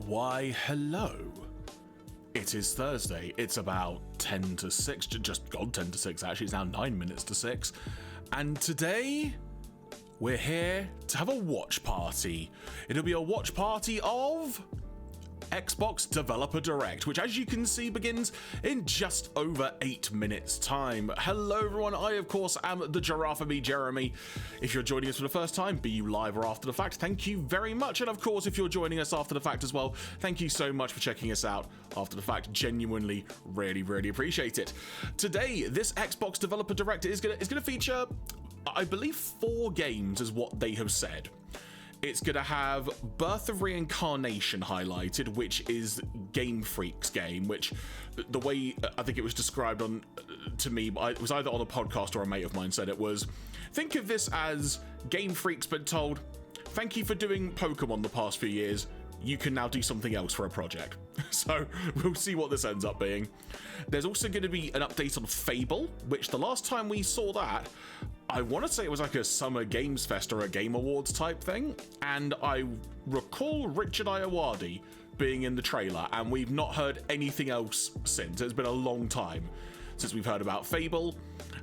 Why, hello. It is Thursday. It's about 10 to 6, just gone 10 to 6 actually. It's now 9 minutes to 6. And today, we're here to have a watch party. It'll be a watch party of Xbox Developer Direct, which as you can see begins in just over 8 minutes time. Hello everyone, I of course am the Jeraffemy Jeremy. If you're joining us for the first time, be you live or after the fact, thank you very much. And of course, if you're joining us after the fact as well, thank you so much for checking us out after the fact. Genuinely, really appreciate it. Today, this Xbox Developer Direct is gonna feature, I believe, 4 games is what they have said. It's going to have Birth of Reincarnation highlighted, which is Game Freak's game, which the way I think it was described to me, it was either on a podcast or a mate of mine said it was, think of this as Game Freak's been told, thank you for doing Pokemon the past few years, you can now do something else for a project. So we'll see what this ends up being. There's also going to be an update on Fable, which the last time we saw that, I want to say it was like a Summer Games Fest or a Game Awards type thing, and I recall Richard Iowadi being in the trailer, and we've not heard anything else since. It's been a long time since we've heard about Fable.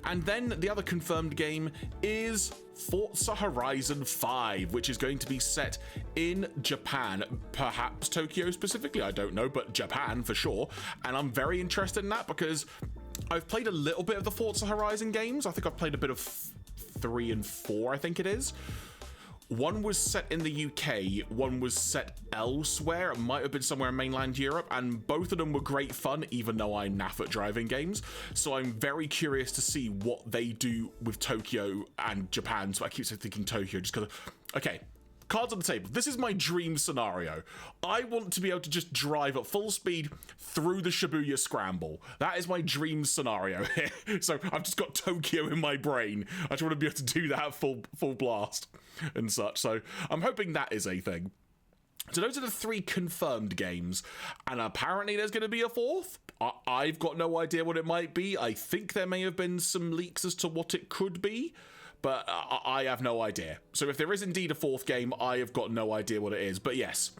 And then the other confirmed game is Forza Horizon 5, which is going to be set in Japan, perhaps Tokyo specifically, I don't know, but Japan for sure. And I'm very interested in that because I've played a little bit of the Forza Horizon games. I think I've played a bit of 3 and 4, I think it is. One was set in the UK, one was set elsewhere. It might have been somewhere in mainland Europe, and both of them were great fun, even though I naff at driving games. So I'm very curious to see what they do with Tokyo and Japan. So I keep thinking Tokyo just because, okay, cards on the table. This is my dream scenario. I want to be able to just drive at full speed through the Shibuya Scramble. That is my dream scenario here. So I've just got Tokyo in my brain. I just want to be able to do that full blast and such. So I'm hoping that is a thing. So those are the 3 confirmed games, and apparently there's going to be a 4th. I've got no idea what it might be. I think there may have been some leaks as to what it could be, but I have no idea. So if there is indeed a 4th game, I have got no idea what it is. But yes,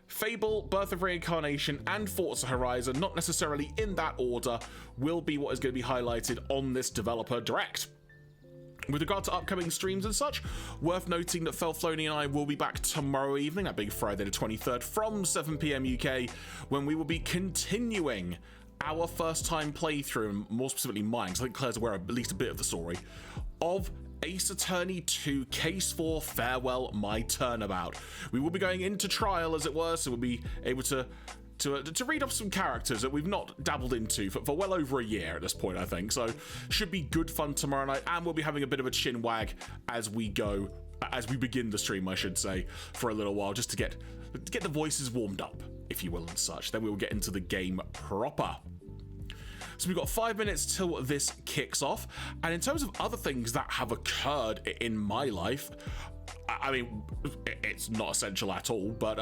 Fable, Birth of Reincarnation, and Forza Horizon, not necessarily in that order, will be what is going to be highlighted on this Developer Direct. With regard to upcoming streams and such, worth noting that Felflowne and I will be back tomorrow evening, that being Friday the 23rd, from 7 PM UK, when we will be continuing our first time playthrough, and more specifically mine, because I think Claire's aware of at least a bit of the story, of Ace Attorney 2 Case 4 Farewell My Turnabout. We will be going into trial, as it were, so we'll be able to read off some characters that we've not dabbled into for well over a year at this point, I think. So should be good fun tomorrow night, and we'll be having a bit of a chin wag as we begin the stream, I should say, for a little while, just to get the voices warmed up, if you will, and such. Then we will get into the game proper. So we've got 5 minutes till this kicks off, and in terms of other things that have occurred in my life, I mean, it's not essential at all, but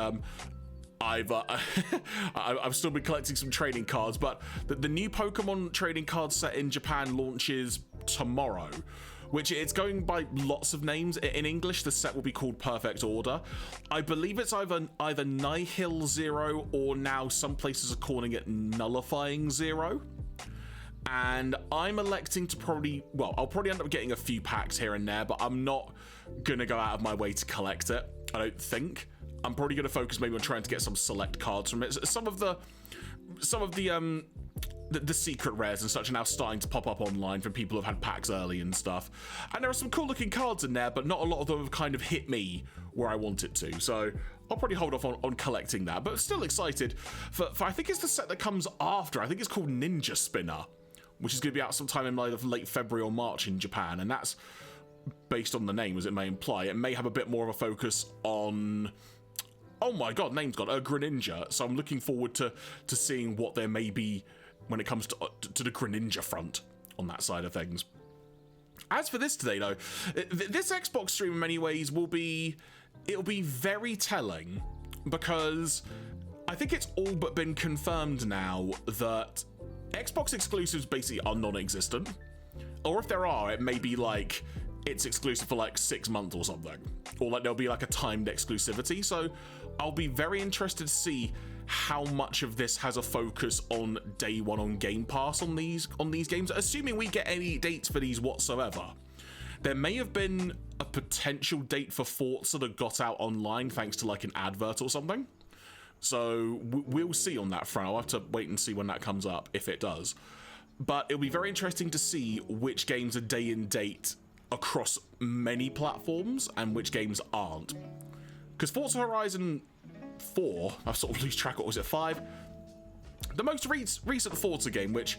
I've still been collecting some trading cards, but the new Pokemon trading card set in Japan launches tomorrow, which it's going by lots of names. In English, the set will be called Perfect Order. I believe it's either Nihil Zero, or now some places are calling it Nullifying Zero. And I'm electing to I'll probably end up getting a few packs here and there, but I'm not gonna go out of my way to collect it, I don't think. I'm probably going to focus maybe on trying to get some select cards from it. Some of the secret rares and such are now starting to pop up online from people who've had packs early and stuff. And there are some cool looking cards in there, but not a lot of them have kind of hit me where I want it to. So I'll probably hold off on collecting that, but still excited for I think it's the set that comes after. I think it's called Ninja Spinner, which is going to be out sometime in either late February or March in Japan. And that's based on the name, as it may imply. It may have a bit more of a focus on, oh my god, name's gone, Greninja. So I'm looking forward to seeing what there may be when it comes to the Greninja front on that side of things. As for this today, though, this Xbox stream in many ways it'll be very telling, because I think it's all but been confirmed now that Xbox exclusives basically are non-existent. Or if there are, it may be like it's exclusive for like 6 months or something, or like there'll be like a timed exclusivity. So I'll be very interested to see how much of this has a focus on day one on Game Pass on these games, assuming we get any dates for these whatsoever. There may have been a potential date for Forza that got out online thanks to like an advert or something. So we'll see on that front. I'll have to wait and see when that comes up, if it does. But it'll be very interesting to see which games are day and date across many platforms and which games aren't. Because Forza Horizon 4, I've sort of lost track, what was it, 5? The most recent Forza game, which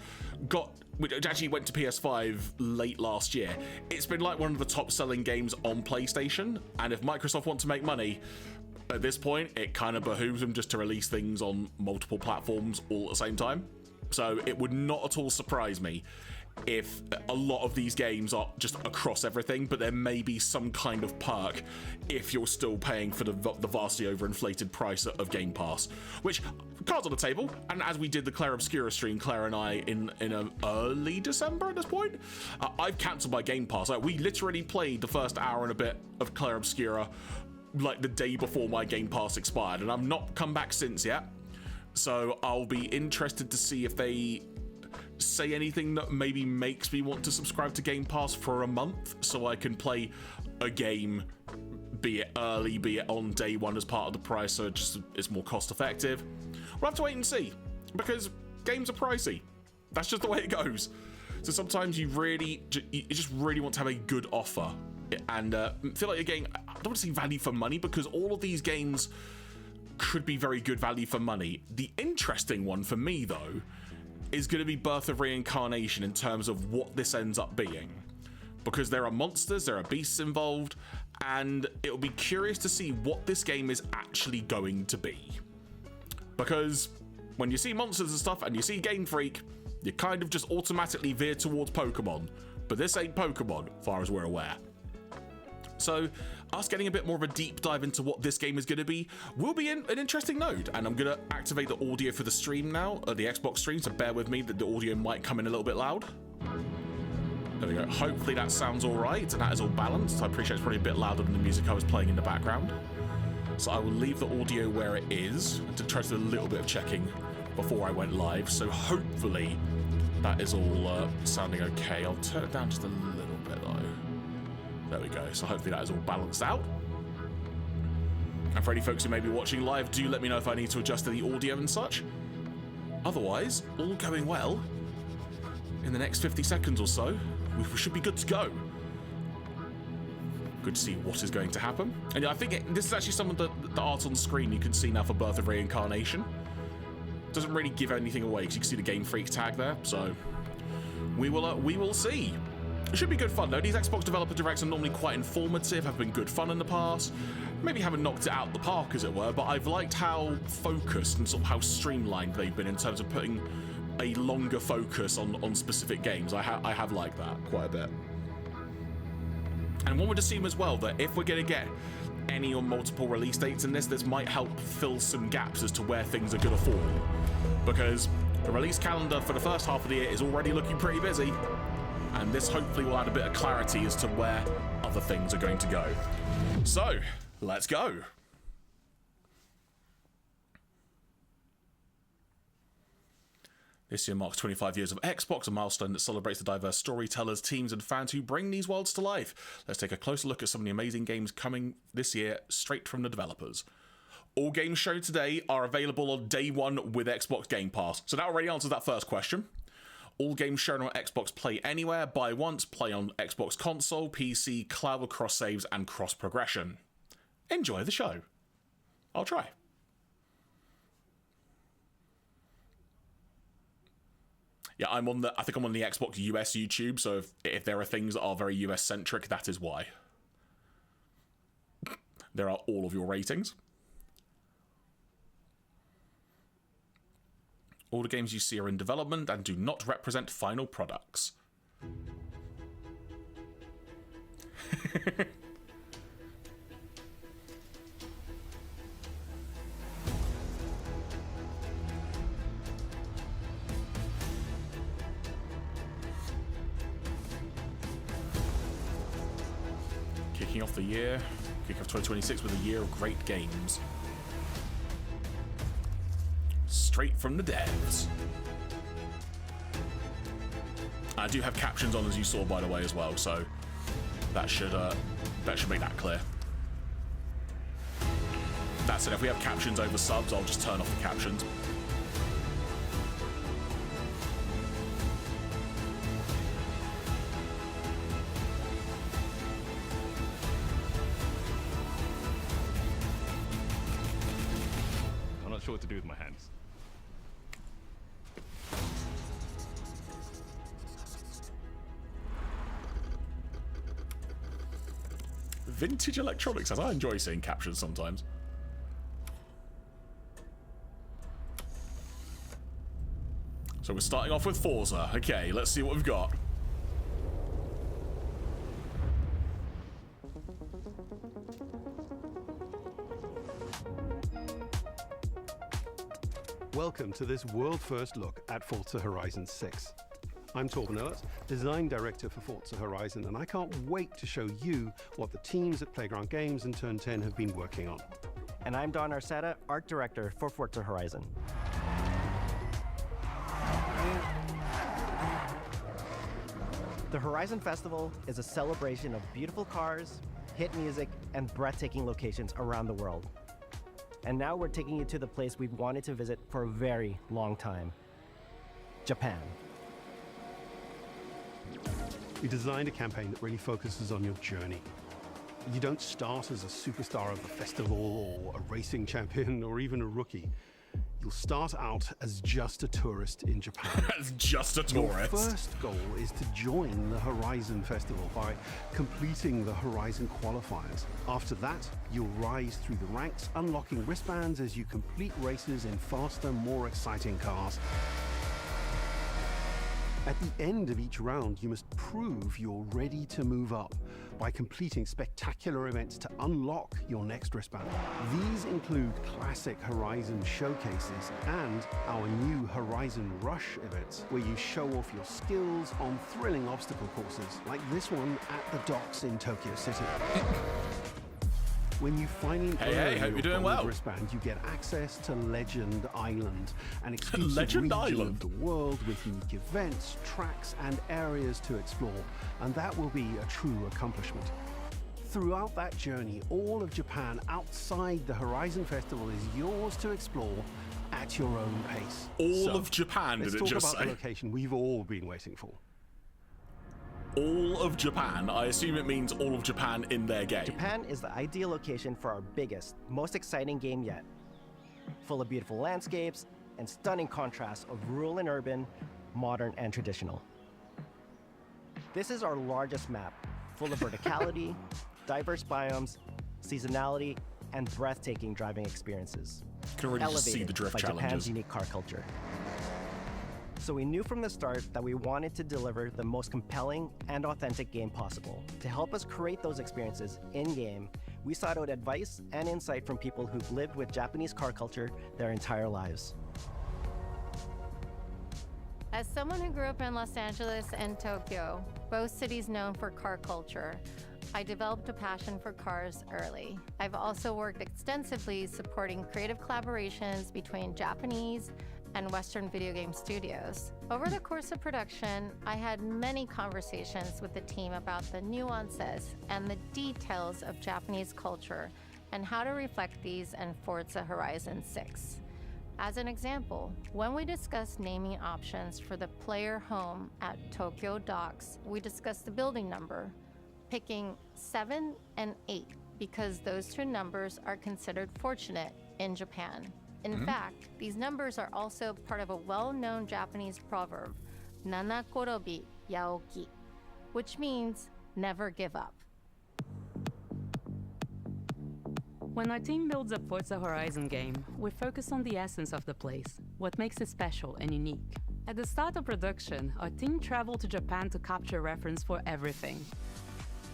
actually went to PS5 late last year, it's been like one of the top selling games on PlayStation, and if Microsoft want to make money, at this point, it kind of behooves them just to release things on multiple platforms all at the same time. So it would not at all surprise me if a lot of these games are just across everything, but there may be some kind of perk if you're still paying for the vastly overinflated price of Game Pass, which, cards on the table, and as we did the Claire Obscura stream, Claire and I, in early December at this point, I've cancelled my Game Pass. Like, we literally played the first hour and a bit of Claire Obscura like the day before my Game Pass expired, and I've not come back since yet. So I'll be interested to see if they say anything that maybe makes me want to subscribe to Game Pass for a month so I can play a game, be it early, be it on day one as part of the price, so it's more cost effective. We'll have to wait and see, because games are pricey. That's just the way it goes. So sometimes you just really want to have a good offer and feel like you're getting, I don't want to say value for money, because all of these games could be very good value for money. The interesting one for me, though, is going to be Birth of Reincarnation in terms of what this ends up being. Because there are monsters, there are beasts involved, and it'll be curious to see what this game is actually going to be. Because when you see monsters and stuff and you see Game Freak, you kind of just automatically veer towards Pokemon. But this ain't Pokemon, far as we're aware. So us getting a bit more of a deep dive into what this game is going to be will be an interesting node, and I'm going to activate the audio for the stream now, the Xbox stream, so bear with me that the audio might come in a little bit loud. There we go. Hopefully that sounds all right and that is all balanced. I appreciate it's probably a bit louder than the music I was playing in the background. So I will leave the audio where it is and to try to do a little bit of checking before I went live. So hopefully that is all sounding okay. I'll turn it down just a little bit though. There we go. So hopefully that is all balanced out. And for any folks who may be watching live, do let me know if I need to adjust the audio and such. Otherwise, all going well. In the next 50 seconds or so, we should be good to go. Good to see what is going to happen. And I think this is actually some of the art on screen you can see now for Birth of Reincarnation. Doesn't really give anything away because you can see the Game Freak tag there. So we will see. It should be good fun though. These Xbox Developer Directs are normally quite informative, have been good fun in the past. Maybe haven't knocked it out the park, as it were, but I've liked how focused and sort of how streamlined they've been in terms of putting a longer focus on specific games. I have liked that quite a bit. And one would assume as well that if we're going to get any or multiple release dates in this might help fill some gaps as to where things are going to fall. Because the release calendar for the first half of the year is already looking pretty busy. And this hopefully will add a bit of clarity as to where other things are going to go. So, let's go. This year marks 25 years of Xbox, a milestone that celebrates the diverse storytellers, teams, and fans who bring these worlds to life. Let's take a closer look at some of the amazing games coming this year straight from the developers. All games shown today are available on day one with Xbox Game Pass. So that already answers that first question. All games shown on Xbox Play Anywhere, buy once, play on Xbox console, PC, cloud with cross saves and cross progression. Enjoy the show. I'll try. Yeah, I think I'm on the Xbox US YouTube, so if there are things that are very US centric, that is why. There are all of your ratings. All the games you see are in development and do not represent final products. kicking off the year. Kick off 2026 with a year of great games. Straight from the devs. I do have captions on, as you saw, by the way, as well, so that should make that clear. That said, if we have captions over subs, I'll just turn off the captions. I'm not sure what to do with my hands. Vintage electronics, as I enjoy seeing captions sometimes. So we're starting off with Forza. Okay, let's see what we've got. Welcome to this world-first look at Forza Horizon 6. I'm Torben Ehlert, Design Director for Forza Horizon, and I can't wait to show you what the teams at Playground Games and Turn 10 have been working on. And I'm Don Arceta, Art Director for Forza Horizon. The Horizon Festival is a celebration of beautiful cars, hit music, and breathtaking locations around the world. And now we're taking you to the place we've wanted to visit for a very long time, Japan. We designed a campaign that really focuses on your journey. You don't start as a superstar of the festival or a racing champion or even a rookie. You'll start out as just a tourist in Japan. As just a tourist. Your first goal is to join the Horizon Festival by completing the Horizon qualifiers. After that, you'll rise through the ranks, unlocking wristbands as you complete races in faster, more exciting cars. At the end of each round, you must prove you're ready to move up by completing spectacular events to unlock your next wristband. These include classic Horizon showcases and our new Horizon Rush events, where you show off your skills on thrilling obstacle courses, like this one at the docks in Tokyo City. When you finally Hey, hope you're doing well. wristband, you get access to Legend Island, an exclusive Legend region Island. of the world with unique events, tracks, and areas to explore, and that will be a true accomplishment. Throughout that journey, all of Japan outside the Horizon Festival is yours to explore at your own pace. All of Japan, let's did it talk just about say? the location we've all been waiting for. All of Japan. I assume it means all of Japan in their game. Japan is the ideal location for our biggest, most exciting game yet. Full of beautiful landscapes and stunning contrasts of rural and urban, modern and traditional. This is our largest map, full of verticality, diverse biomes, seasonality, and breathtaking driving experiences. You can already just see the drift by Japan's challenges. unique car culture. So we knew from the start that we wanted to deliver the most compelling and authentic game possible. To help us create those experiences in-game, we sought out advice and insight from people who've lived with Japanese car culture their entire lives. As someone who grew up in Los Angeles and Tokyo, both cities known for car culture, I developed a passion for cars early. I've also worked extensively supporting creative collaborations between Japanese and Western video game studios. Over the course of production, I had many conversations with the team about the nuances and the details of Japanese culture and how to reflect these in Forza Horizon 6. As an example, when we discussed naming options for the player home at Tokyo Docks, we discussed the building number, picking 7 and 8 because those two numbers are considered fortunate in Japan. In fact, these numbers are also part of a well-known Japanese proverb, Nanakorobi Yaoki, which means never give up. When our team builds a Forza Horizon game, we focus on the essence of the place, what makes it special and unique. At the start of production, our team traveled to Japan to capture reference for everything.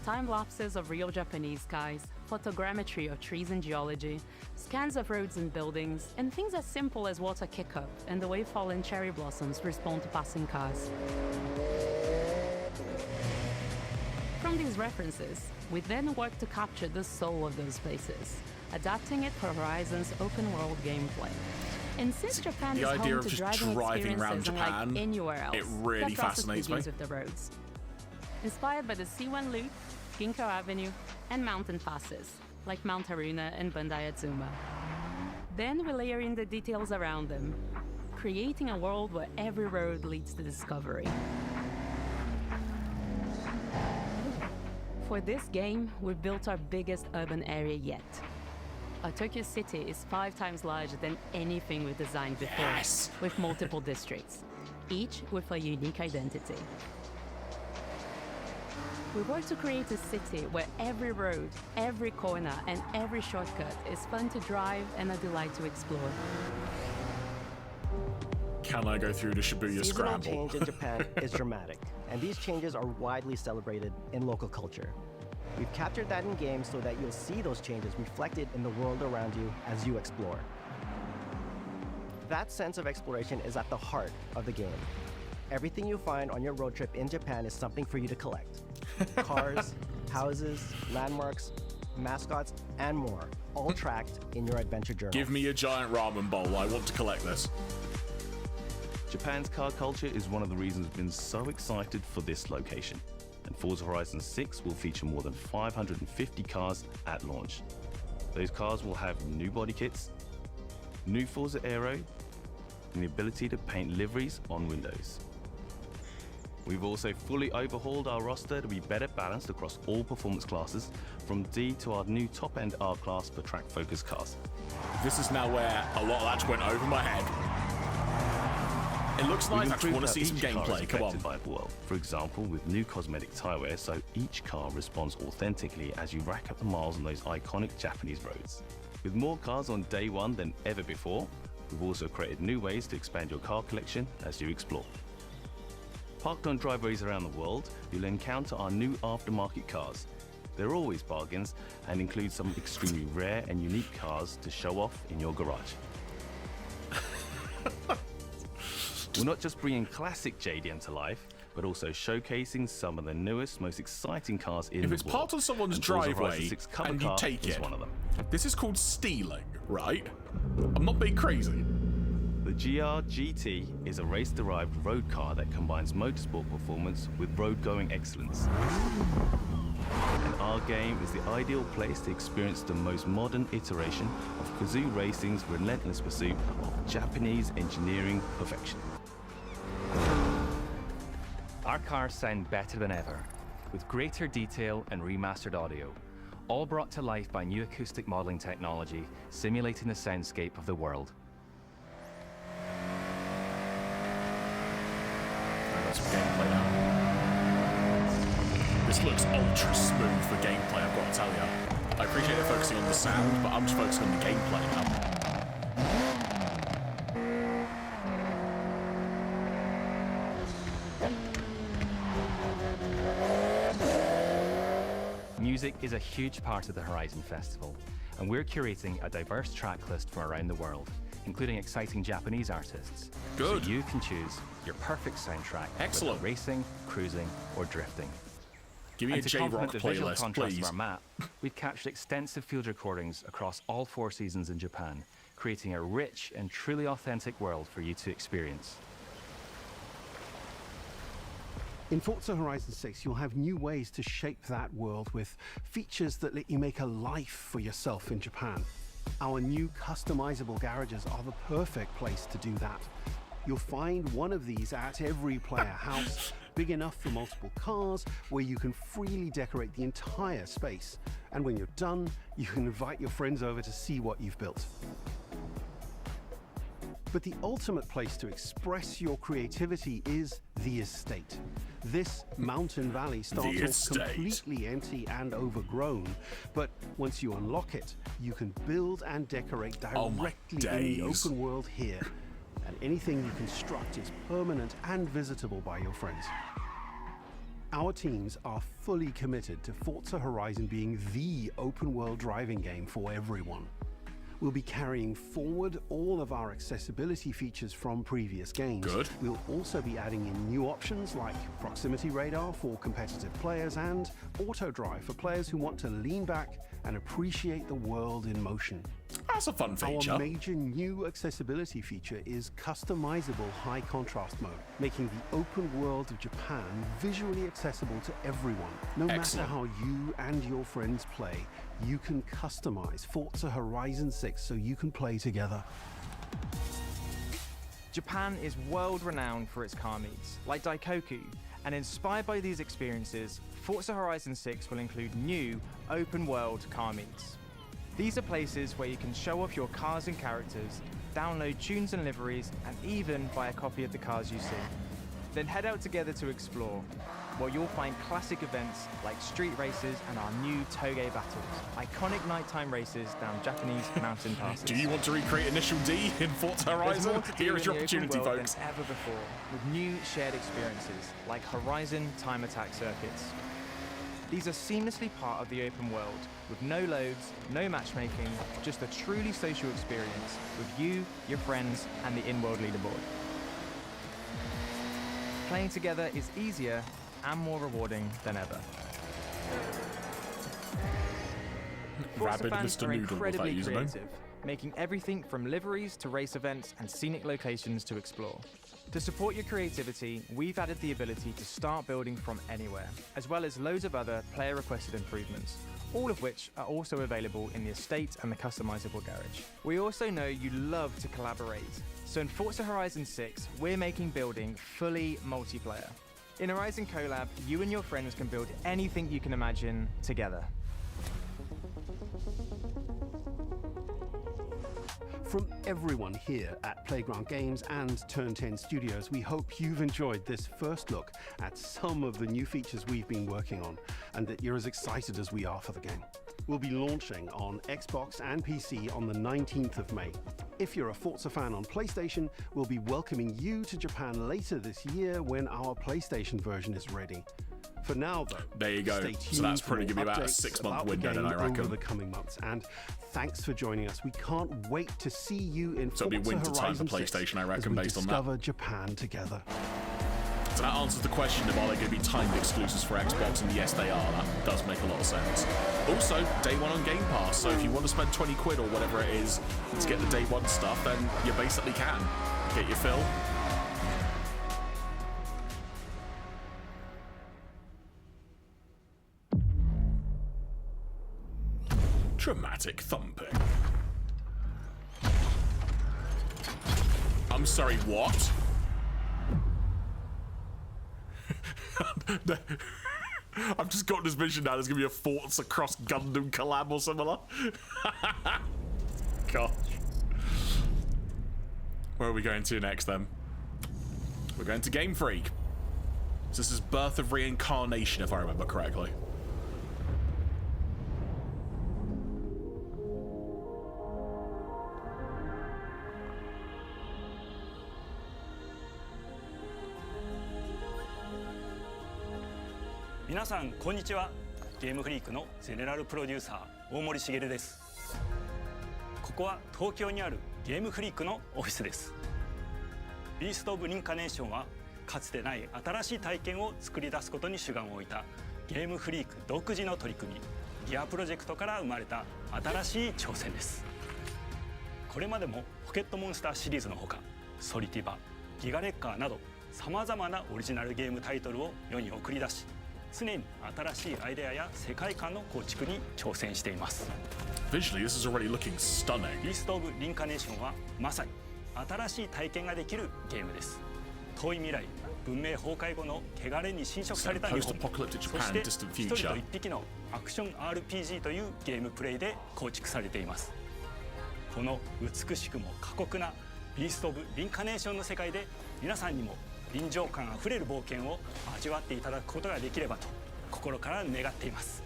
Time-lapses of real Japanese skies, photogrammetry of trees and geology, scans of roads and buildings, and things as simple as water kick-up and the way fallen cherry blossoms respond to passing cars. From from these references, we then work to capture the soul of those places, adapting it for Horizon's open-world gameplay. And since Japan the is idea home of to just driving driving around experiences Japan, unlike anywhere else, it really the process fascinates me. begins with the roads. Inspired by the C1 Loop, Ginkgo Avenue, and mountain passes, like Mount Haruna and Bandai Atsuma. Then we layer in the details around them, creating a world where every road leads to discovery. For this game, we've built our biggest urban area yet. Our Tokyo city is 5 times larger than anything we've designed before, Yes! with multiple districts, each with a unique identity. We work to create a city where every road, every corner, and every shortcut is fun to drive and a delight to explore. Can I go through the Shibuya Seasonal Scramble? change in Japan is dramatic, and these changes are widely celebrated in local culture. We've captured that in game so that you'll see those changes reflected in the world around you as you explore. That sense of exploration is at the heart of the game. Everything you find on your road trip in Japan is something for you to collect. Cars, houses, landmarks, mascots, and more, all tracked in your adventure journal. Give me a giant ramen bowl. I want to collect this. Japan's car culture is one of the reasons we've been so excited for this location. And Forza Horizon 6 will feature more than 550 cars at launch. Those cars will have new body kits, new Forza Aero, and the ability to paint liveries on windows. We've also fully overhauled our roster to be better balanced across all performance classes, from D to our new top-end R-Class for track-focused cars. This is now where a lot of that just went over my head. It looks nice. I just want to see some gameplay. Come on. By the world. For example, with new cosmetic tire wear, so each car responds authentically as you rack up the miles on those iconic Japanese roads. With more cars on day one than ever before, we've also created new ways to expand your car collection as you explore. Parked on driveways around the world, you'll encounter our new aftermarket cars. They're always bargains and include some extremely rare and unique cars to show off in your garage. We're not just bringing classic JDM to life, but also showcasing some of the newest, most exciting cars in the world. If it's parked on someone's And Forza driveway Horizon 6 cover and you car take is it, one of them. this is called stealing, right? I'm not being crazy. The GR GT is a race-derived road car that combines motorsport performance with road-going excellence. And our game is the ideal place to experience the most modern iteration of Kazoo Racing's relentless pursuit of Japanese engineering perfection. Our cars sound better than ever, with greater detail and remastered audio, all brought to life by new acoustic modeling technology, simulating the soundscape of the world. That's some gameplay now. This looks ultra smooth for gameplay, I've got to tell you. I appreciate it focusing on the sound, but I'm just focusing on the gameplay now. Music is a huge part of the Horizon Festival, and we're curating a diverse track list from around the world, including exciting Japanese artists. Good. So you can choose your perfect soundtrack. Excellent. Whether racing, cruising, or drifting. Give me And a to complement J-Rock the visual playlist, contrast please. of our map, we've captured extensive field recordings across all 4 seasons in Japan, creating a rich and truly authentic world for you to experience. In Forza Horizon 6, you'll have new ways to shape that world with features that let you make a life for yourself in Japan. Our new customizable garages are the perfect place to do that. You'll find one of these at every player house, big enough for multiple cars, where you can freely decorate the entire space. And when you're done, you can invite your friends over to see what you've built. But the ultimate place to express your creativity is the estate. This mountain valley starts off completely empty and overgrown, but once you unlock it, you can build and decorate directly in the open world here. And anything you construct is permanent and visitable by your friends. Our teams are fully committed to Forza Horizon being the open world driving game for everyone. We'll be carrying forward all of our accessibility features from previous games. Good. We'll also be adding in new options like proximity radar for competitive players and auto drive for players who want to lean back and appreciate the world in motion. That's a fun feature. Our major new accessibility feature is customizable high contrast mode, making the open world of Japan visually accessible to everyone. No matter how you and your friends play, you can customize Forza Horizon 6 so you can play together. Japan is world-renowned for its car meets, like Daikoku, and inspired by these experiences, Forza Horizon 6 will include new, open-world car meets. These are places where you can show off your cars and characters, download tunes and liveries, and even buy a copy of the cars you see. Then head out together to explore, where you'll find classic events like street races and our new Toge battles, iconic nighttime races down Japanese mountain passes. Do you want to recreate Initial D in Forza Horizon? Here is your opportunity, folks. Than ever before, with new shared experiences like Horizon time attack circuits. These are seamlessly part of the open world, with no loads, no matchmaking, just a truly social experience with you, your friends, and the in-world leaderboard. Playing together is easier and more rewarding than ever. Forza Rabid fans Mr. are Noodle with that incredibly username. creative, making everything from liveries to race events and scenic locations to explore. To support your creativity, we've added the ability to start building from anywhere, as well as loads of other player-requested improvements, all of which are also available in the estate and the customizable garage. We also know you love to collaborate, so in Forza Horizon 6, we're making building fully multiplayer. In Horizon Collab, you and your friends can build anything you can imagine together. From everyone here at Playground Games and Turn 10 Studios, we hope you've enjoyed this first look at some of the new features we've been working on, and that you're as excited as we are for the game. We'll be launching on Xbox and PC on the 19th of May. If you're a Forza fan on PlayStation, we'll be welcoming you to Japan later this year when our PlayStation version is ready. For now, though, there you go. Stay tuned So that's probably for going to be about a updates 6-month about the window, then game I reckon. over the coming months. And thanks for joining us. We can't wait to see you in So it'll be Forza winter time for Horizon 6 PlayStation, I reckon, as we based on that. discover Japan together. So that answers the question of are they going to be timed exclusives for Xbox, and yes, they are. That does make a lot of sense. Also, day one on Game Pass, so if you want to spend 20 quid or whatever it is to get the day one stuff, then you basically can. Get your fill. Dramatic thumping. I'm sorry, what? I've just got this vision now. There's gonna be a Forza Cross Gundam collab or similar. Gosh. Where are we going to next then? We're going to Game Freak. So this is Birth of Reincarnation, if I remember correctly.皆さんこんにちは。ゲームフリークのゼネラルプロデューサー大森茂です。ここは東京にあるゲームフリークのオフィスです。ビースト・オブ・リンカネーションはかつてない新しい体験を作り出すことに主眼を置いたゲームフリーク独自の取り組みギアプロジェクトから生まれた新しい挑戦です。これまでもポケットモンスターシリーズのほかソリティバ、ギガレッカーなどさまざまなオリジナルゲームタイトルを世に送り出し常に新しいアイデアや世界観の構築に挑戦しています。Visually, this is already looking stunning. ビースト・オブ・リンカネーションはまさに新しい体験ができるゲームです。遠い未来、文明崩壊後の汚れに侵食された日本、そして一人と一匹のアクション RPG というゲームプレイで構築されています。この美しくも過酷なビースト・オブ・リンカネーションの世界で皆さんにも臨場感あふれる冒険を味わっていただくことができればと心から願っています。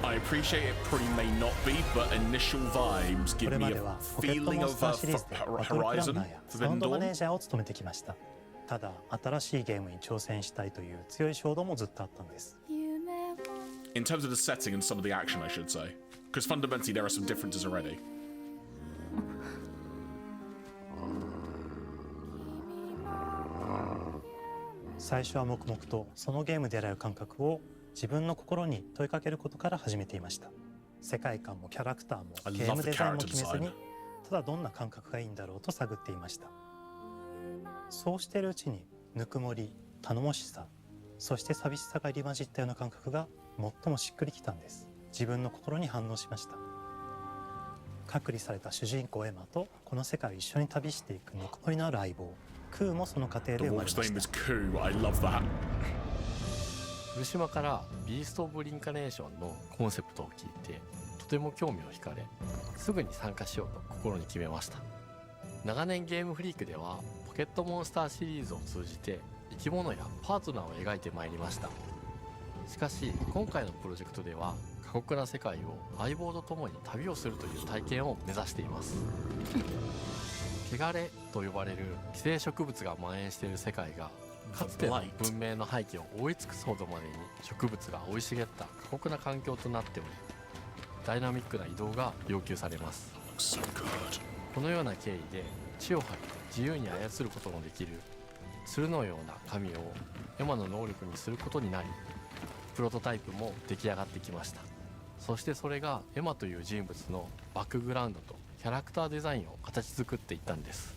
I appreciate it probably may not be, but initial vibes give me a feeling of Horizon Forbidden Dawn. ただ新しいゲームに挑戦したいという強い衝動もずっとあったんです。In terms of the setting and some of the action, I should say, because Because fundamentally there are some differences already. 最初は黙々とそのゲームである感覚を自分の心に問いかけることから始めていました。世界観もキャラクターもゲームデザインも決めずに、ただどんな感覚がいいんだろうと探っていました。そうしているうちにぬくもり、頼もしさ、そして寂しさが入り混じったような感覚が最もしっくりきたんです。自分の心に反応しました。隔離された主人公エマとこの世界を一緒に旅していくぬくもりのある相棒クーもその過程で生まれました。古島からビースト・オブ・リンカネーションのコンセプトを聞いてとても興味を惹かれ、すぐに参加しようと心に決めました。長年ゲームフリークではポケットモンスターシリーズを通じて生き物やパートナーを描いてまいりました。しかし今回のプロジェクトでは過酷な世界を相棒と共に旅をするという体験を目指しています。汚れと呼ばれる寄生植物が蔓延している世界がかつての文明の廃棄を覆い尽くすほどまでに植物が生い茂った過酷な環境となっており、ダイナミックな移動が要求されます。このような経緯で血を吐いて自由に操ることのできる鶴のような神をエマの能力にすることになり、プロトタイプも出来上がってきました。そしてそれがエマという人物のバックグラウンドとキャラクターデザインを形作っていったんです。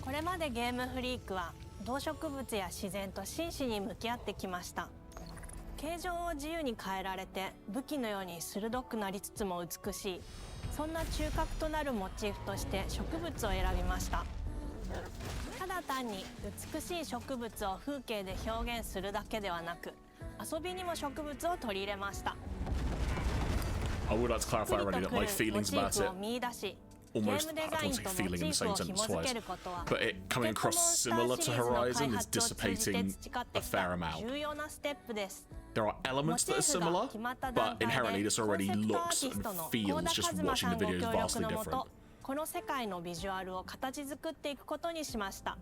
これまでゲームフリークは動植物や自然と真摯に向き合ってきました。形状を自由に変えられて武器のように鋭くなりつつも美しい、そんな中核となるモチーフとして植物を選びました。ただ単に美しい植物を風景で表現するだけではなく、遊びにも植物を取り入れました。 I would like to clarify already that my feelings about it almost, I don't say feeling in the same sentence twice, but it coming across similar to Horizon is dissipating a fair amount. There are elements that are similar, but inherently this already looks and feels, just watching the videos, vastly different. この世界のビジュアルを形作っていくことにしました。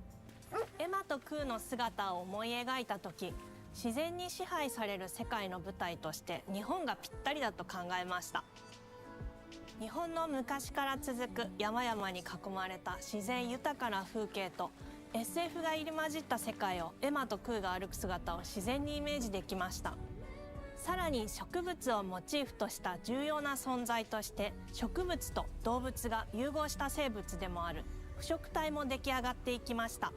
エマとクーの姿を思い描いた時、自然に支配される世界の舞台として日本がぴったりだと考えました。日本の昔から続く山々に囲まれた自然豊かな風景と SF が入り混じった世界をエマとクーが歩く姿を自然にイメージできました。さらに植物をモチーフとした重要な存在として植物と動物が融合した生物でもある腐植体も出来上がっていきました。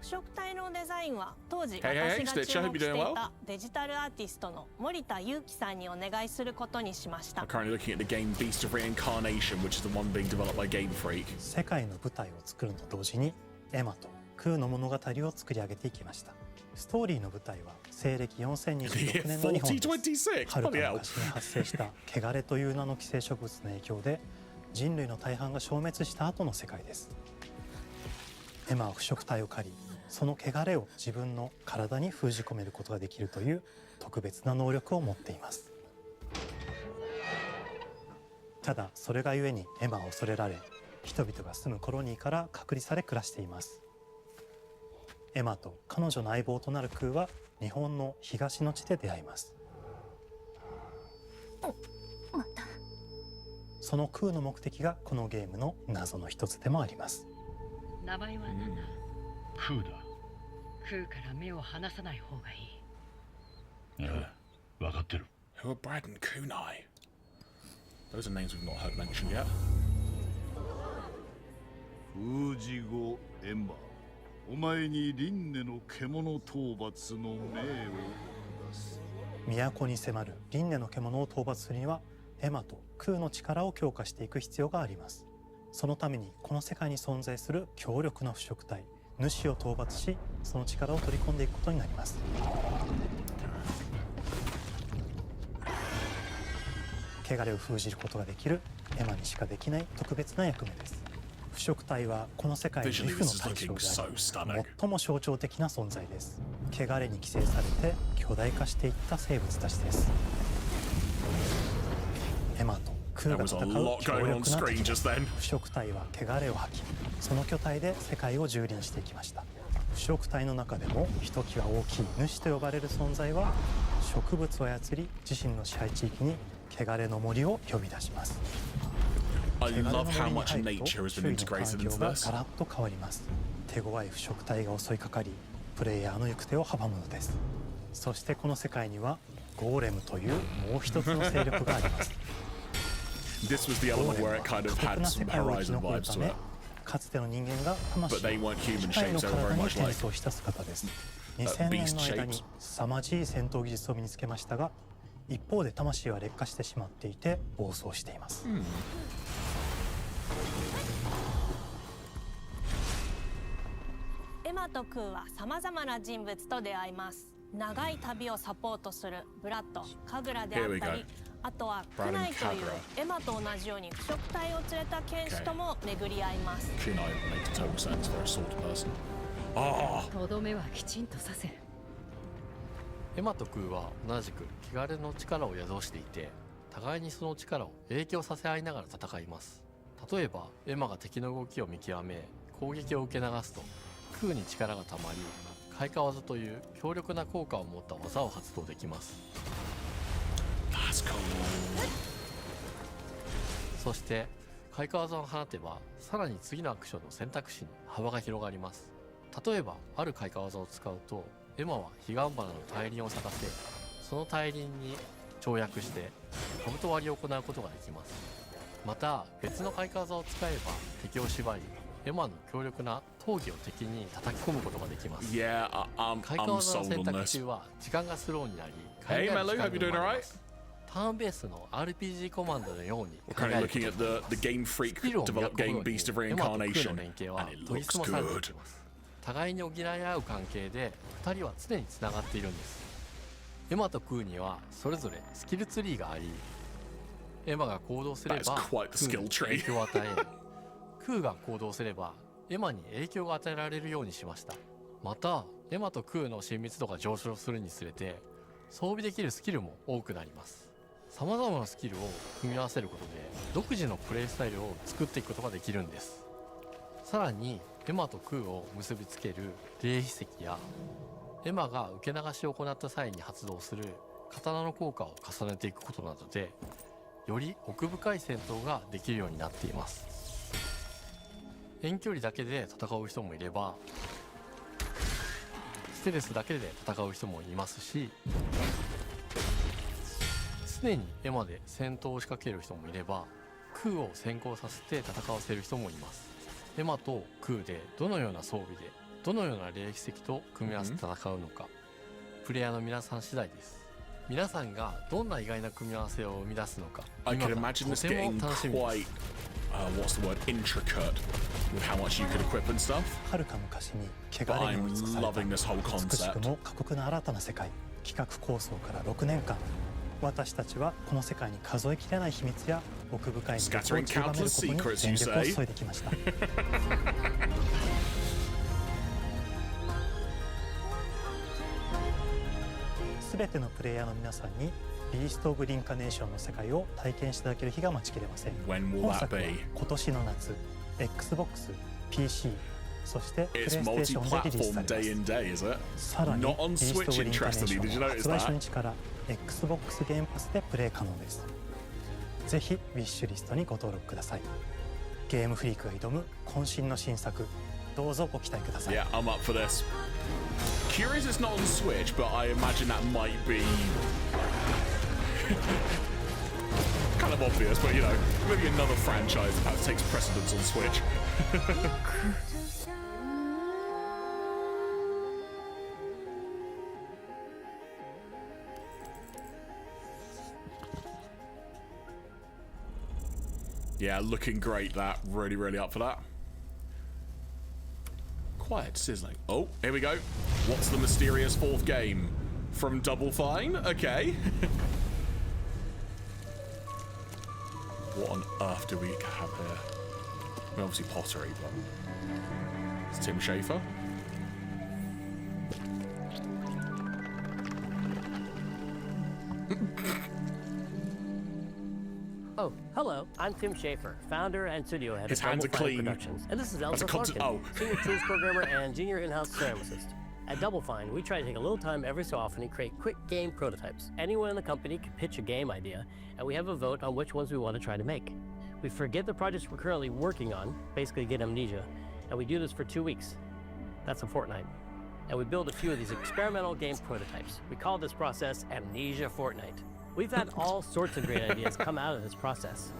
腐植体のデザインは当時私が注目していたデジタルアーティストの森田裕樹さんにお願いすることにしました。世界の舞台を作ると同時にエマとクーの物語を作り上げていきました。ストーリーの舞台は西暦4026年の日本です。はるか昔に発生した汚れという名の寄生植物の影響で人類の大半が消滅した後の世界です。エマは腐植体を狩り、その汚れを自分の体に封じ込めることができるという特別な能力を持っています。ただそれがゆえにエマは恐れられ、人々が住むコロニーから隔離され暮らしています。エマと彼女の相棒となるクーは日本の東の地で出会います。そのクーの目的がこのゲームの謎の一つでもあります。名前は何だ？クーだ。クーから目を離さない方がいい。ああ、分かってる。Who are Brad and Kunai? Those are names we've not heard mentioned yet. 封じ後エマ、お前に輪廻の獣討伐の命を出す。都に迫る輪廻の獣を討伐するにはエマとクーの力を強化していく必要があります。そのためにこの世界に存在する強力な腐植体主を討伐し、その力を取り込んでいくことになります。汚れを封じることができるエマにしかできない特別な役目です。腐植体はこの世界の理不の対象であり、最も象徴的な存在です。汚れに寄生されて巨大化していった生物たちです。エマとクーが戦う強力な敵。腐植体は汚れを吐き、その巨体で世界を蹂躙していきました。腐食体の中でもひときわ大きい主と呼ばれる存在は植物を操り自身の支配地域に汚れの森を呼び出します。 I love how much nature has been 周囲の環 integrated 境 into が this. ガラッと変わります。手強い腐食体が襲いかかりプレイヤーの行く手を阻むのです。そしてこの世界にはゴーレムというもう一つの勢力があります。 This was the element where it kind of had some Horizon vibes to it. かつての人間が魂を But they weren't human 機械の shapes, they were 体 very に much 転 like 送した姿です。2000 beast 年の間に shapes. 凄まじい戦闘技術を身につけましたが、一方で魂は劣化してしまっていて暴走しています。エマとクーはさまざまな人物と出会います。長い旅をサポートするブラッド、カグラであったり、あとはクナイというエマと同じように腐食体を連れた剣士とも巡り合います。Kunai makes total sense for a sword person. Ah, とどめはきちんとさせる。エマとクーは同じく汚れの力を宿していて、互いにその力を影響させ合いながら戦います。例えばエマが敵の動きを見極め攻撃を受け流すと、クーに力がたまり開花技という強力な効果を持った技を発動できます。 that's cool. そして開花技を放てばさらに次のアクションの選択肢に幅が広がります。例えばある開花技を使うとエマは彼岸花の大輪を咲かせ、その大輪に跳躍して兜割りを行うことができます。また別の開花技を使えば敵を縛りエマの強力な闘技を敵に叩き込むことができます。 Yeah, 開花 I'm 技の sold 選 on 択 this. 中は時間がスローになり、 Hey, Melu, hope you're doing alright? ターンベースの RPG コマンドのように We're currently looking at the Game Freak developed game Beast of Reincarnation, and it looks good. 互いに補い合う関係で2人は常につながっているんです。エマとクーにはそれぞれスキルツリーがあり、エマが行動すればクーに影響を与え、クーが行動すればエマに影響が与えられるようにしました。またエマとクーの親密度が上昇するにつれて装備できるスキルも多くなります。さまざまなスキルを組み合わせることで独自のプレイスタイルを作っていくことができるんです。さらにエマとクーを結びつける霊秘石やエマが受け流しを行った際に発動する刀の効果を重ねていくことなどでより奥深い戦闘ができるようになっています。遠距離だけで戦う人もいればステルスだけで戦う人もいますし、常にエマで戦闘を仕掛ける人もいればクーを先行させて戦わせる人もいます。エマとクーでどのような装備でどのような霊奇跡と組み合わせて戦うのか、プレイヤーの皆さん次第です。皆さんがどんな意外な組み合わせを生み出すのか、 I 今 can が imagine と this ても getting 楽しみです。 quite, what's the word, intricate with how much you could equip and stuff. 遥か昔に But 汚れに I'm 追い尽くされ loving this whole た美しく concept. も過酷な新たな世界。企画構想から6年間、私たちはこの世界に数えきれない秘密や奥深い魅力を散りばめることに全力を注いできました。すべてのプレイヤーの皆さんにビースト・オブ・リンカネーションの世界を体験していただける日が待ちきれません。 When will 本 that 作は be? 今年の夏、Xbox、PC、そしてプレイ It's ステーションでリリースさ multi-platform れ day ま in す。 day, is it? さらに Not on ビースト・オ Switch, ブ・リンカネーシ interestingly. ョ Did you ンは notice 発売初 that? 日から Xbox ゲームパスでプレイ可能です。ぜひウィッシュリストにご登録ください。ゲームフリークが挑む渾身の新作、どうぞご期待ください。 Yeah, I'm up for this. Curious it's not on Switch, but I imagine that might be kind of obvious, but you know, maybe another franchise that perhaps takes precedence on Switch. Yeah, looking great, that. Really, really up for that. Quiet, sizzling. Oh, here we go. What's the mysterious fourth game? From Double Fine? Okay. What on earth do we have here? I mean, obviously pottery, but... It's Tim Schafer. Oh, hello. I'm Tim Schafer, founder and studio head His of hands are Double Fine clean. Productions. And this is That's Elsa a concert- Larkin, oh. senior tools programmer and junior in-house ceramicist. At Double Fine, we try to take a little time every so often and create quick game prototypes. Anyone in the company can pitch a game idea, and we have a vote on which ones we want to try to make. We forget the projects we're currently working on, basically get amnesia, and we do this for 2 weeks. That's a fortnight. And we build a few of these experimental game prototypes. We call this process Amnesia Fortnight. We've had all sorts of great ideas come out of this process.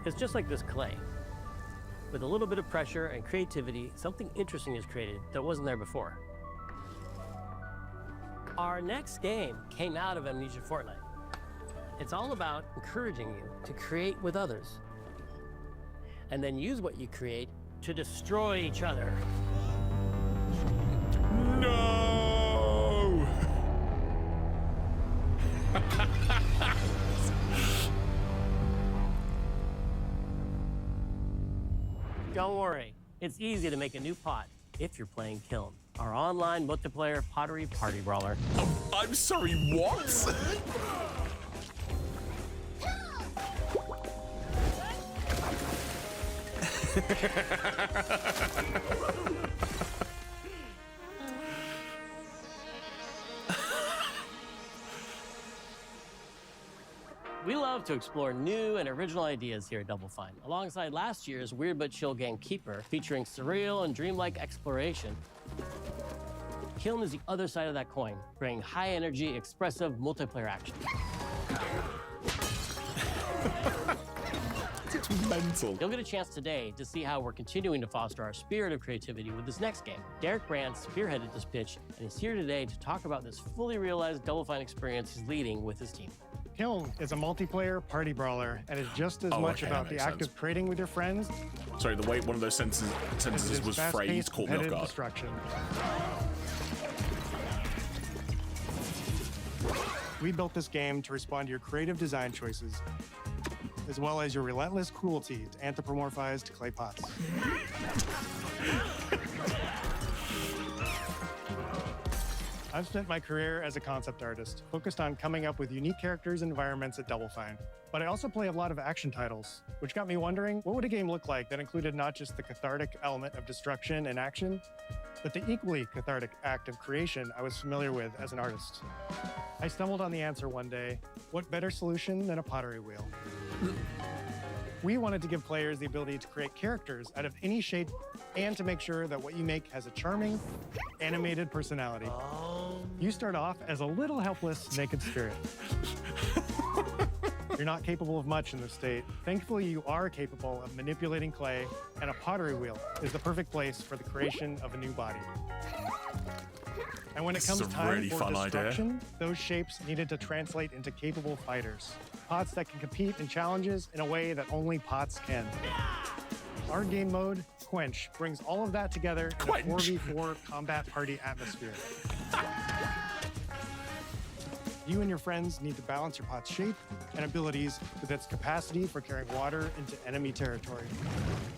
It's just like this clay. With a little bit of pressure and creativity, something interesting is created that wasn't there before. Our next game came out of Amnesia Fortnight. It's all about encouraging you to create with others, and then use what you create to destroy each other. No! Don't worry, it's easy to make a new pot if you're playing Kiln, our online multiplayer pottery party brawler. I'm sorry, what? We love to explore new and original ideas here at Double Fine, alongside last year's Weird But Chill game Keeper, featuring surreal and dreamlike exploration. Kiln is the other side of that coin, bringing high-energy, expressive multiplayer action. It's mental. You'll get a chance today to see how we're continuing to foster our spirit of creativity with this next game. Derek Brand spearheaded this pitch, and he's here today to talk about this fully realized Double Fine experience he's leading with his team. Kiln is a multiplayer party brawler and is just as much about the act of trading with your friends. Sorry, the way one of those sentences was phrased caught me off guard. Destruction. We built this game to respond to your creative design choices, as well as your relentless cruelty to anthropomorphized clay pots. I've spent my career as a concept artist, focused on coming up with unique characters and environments at Double Fine. But I also play a lot of action titles, which got me wondering, what would a game look like that included not just the cathartic element of destruction and action, but the equally cathartic act of creation I was familiar with as an artist? I stumbled on the answer one day: what better solution than a pottery wheel? We wanted to give players the ability to create characters out of any shape and to make sure that what you make has a charming, animated personality. You start off as a little helpless, naked spirit. You're not capable of much in this state. Thankfully, you are capable of manipulating clay, and a pottery wheel is the perfect place for the creation of a new body. And when it comes time for destruction, those shapes needed to translate into capable fighters. Pots that can compete in challenges in a way that only pots can. Our game mode, Quench, brings all of that together in a 4v4 combat party atmosphere. You and your friends need to balance your pot's shape and abilities with its capacity for carrying water into enemy territory.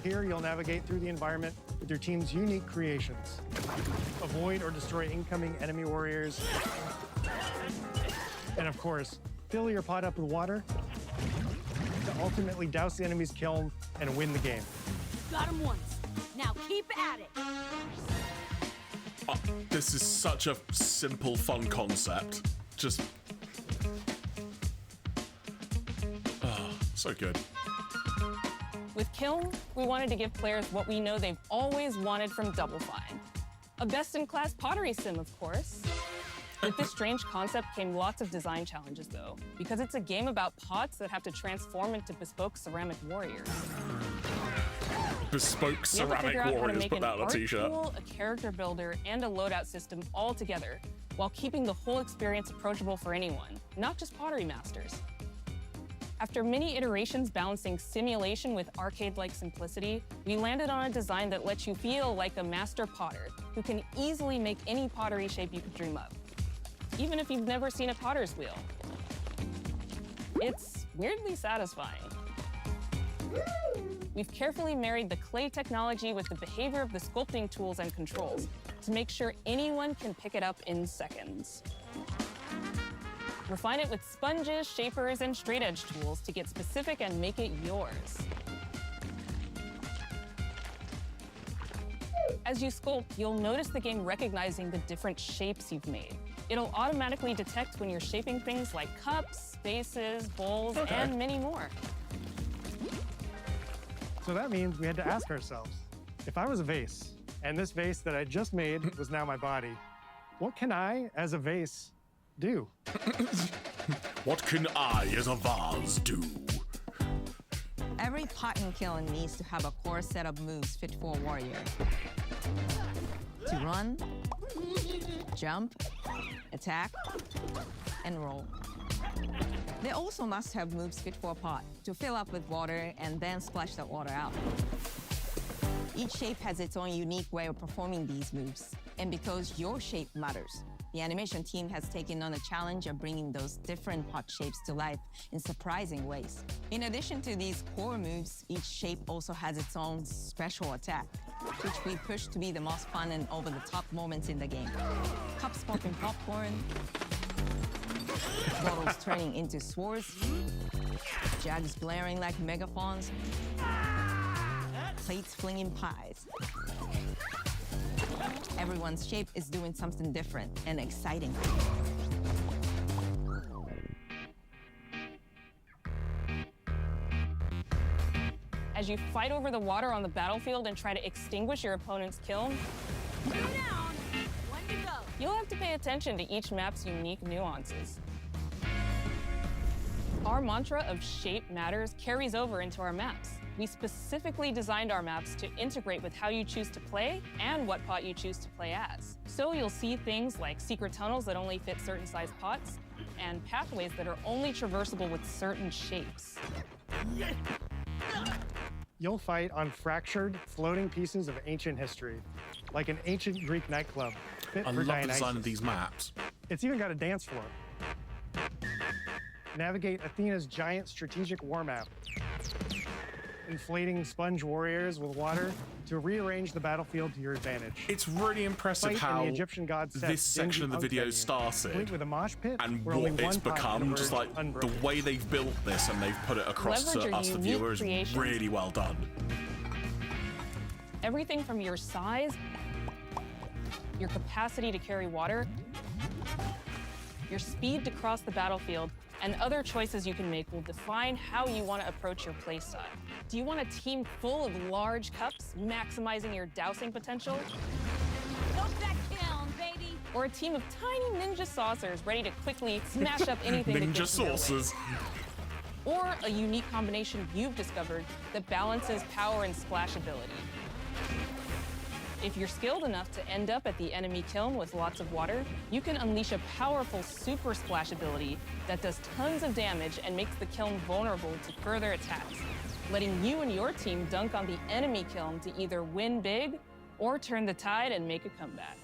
Here, you'll navigate through the environment with your team's unique creations. Avoid or destroy incoming enemy warriors. And of course, fill your pot up with water to ultimately douse the enemy's kiln and win the game. Got him once. Now keep at it. This is such a simple, fun concept. Just... so good. With Kiln, we wanted to give players what we know they've always wanted from Double Fine. A best-in-class pottery sim, of course. With this strange concept came lots of design challenges, though, because it's a game about pots that have to transform into bespoke ceramic warriors. Bespoke ceramic warriors, put that on a t-shirt. Tool, a character builder, and a loadout system all together, while keeping the whole experience approachable for anyone, not just pottery masters. After many iterations balancing simulation with arcade-like simplicity, we landed on a design that lets you feel like a master potter who can easily make any pottery shape you could dream up, even if you've never seen a potter's wheel. It's weirdly satisfying. We've carefully married the clay technology with the behavior of the sculpting tools and controls to make sure anyone can pick it up in seconds. Refine it with sponges, shapers, and straight edge tools to get specific and make it yours. As you sculpt, you'll notice the game recognizing the different shapes you've made. It'll automatically detect when you're shaping things like cups, vases, bowls, and many more. So that means we had to ask ourselves, if I was a vase, and this vase that I just made was now my body, what can I, as a vase, do? What can I, as a vase, do? Every pot and kiln needs to have a core set of moves fit for a warrior. To run, jump, attack, and roll. They also must have moves fit for a pot to fill up with water and then splash that water out. Each shape has its own unique way of performing these moves. And because your shape matters, the animation team has taken on the challenge of bringing those different pot shapes to life in surprising ways. In addition to these core moves, each shape also has its own special attack, which we push to be the most fun and over-the-top moments in the game. Cups popping popcorn, bottles turning into swords, jugs blaring like megaphones, plates flinging pies. Everyone's shape is doing something different and exciting. As you fight over the water on the battlefield and try to extinguish your opponent's kiln, you'll have to pay attention to each map's unique nuances. Our mantra of shape matters carries over into our maps. We specifically designed our maps to integrate with how you choose to play and what pot you choose to play as. So you'll see things like secret tunnels that only fit certain size pots and pathways that are only traversable with certain shapes. You'll fight on fractured, floating pieces of ancient history, like an ancient Greek nightclub fit I for love the Dionysus. design of these maps. It's even got a dance floor. Navigate Athena's giant strategic war map. Inflating sponge warriors with water to rearrange the battlefield to your advantage. It's really impressive Fight in how the Egyptian god set this section of the dingy video venue, started complete with a mosh pit and where what only it's one pot can become. Just emerge like unbroken. the way they've built this and they've put it across Leverage to your us, the unique viewers, creations. really well done. Everything from your size, your capacity to carry water, your speed to cross the battlefield, and other choices you can make will define how you want to approach your playstyle. Do you want a team full of large cups, maximizing your dousing potential? Go that kiln, baby! Or a team of tiny ninja saucers ready to quickly smash up anything that Ninja gets in their way? saucers. Or a unique combination you've discovered that balances power and splashability. If you're skilled enough to end up at the enemy kiln with lots of water, you can unleash a powerful super splash ability that does tons of damage and makes the kiln vulnerable to further attacks, letting you and your team dunk on the enemy kiln to either win big or turn the tide and make a comeback.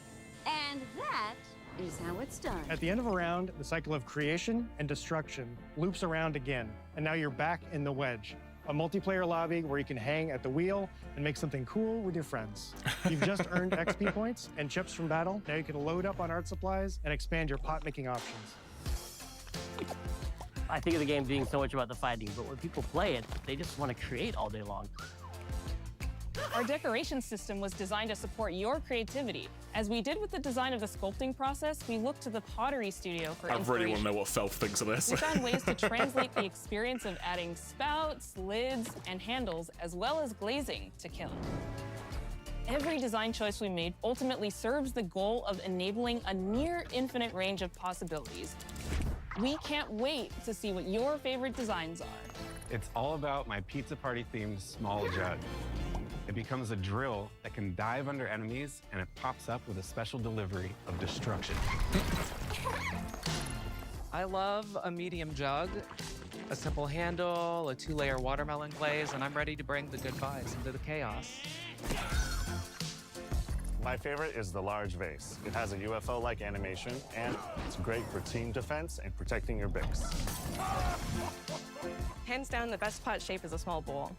And that is how it's done. At the end of a round, the cycle of creation and destruction loops around again, and now you're back in the wedge. A multiplayer lobby where you can hang at the wheel and make something cool with your friends. You've just earned XP points and chips from battle. Now you can load up on art supplies and expand your pot-making options. I think of the game being so much about the fighting, but when people play it, they just want to create all day long. Our decoration system was designed to support your creativity. As we did with the design of the sculpting process, we looked to the pottery studio for I inspiration. really want to know what Felf thinks of this. We found ways to translate the experience of adding spouts, lids, and handles, as well as glazing to kiln. Every design choice we made ultimately serves the goal of enabling a near infinite range of possibilities. We can't wait to see what your favorite designs are. It's all about my pizza party themed small jug. It becomes a drill that can dive under enemies, and it pops up with a special delivery of destruction. I love a medium jug, a simple handle, a 2-layer watermelon glaze, and I'm ready to bring the good vibes into the chaos. My favorite is the large vase. It has a UFO-like animation, and it's great for team defense and protecting your bigs. Hands down, the best pot shape is a small bowl.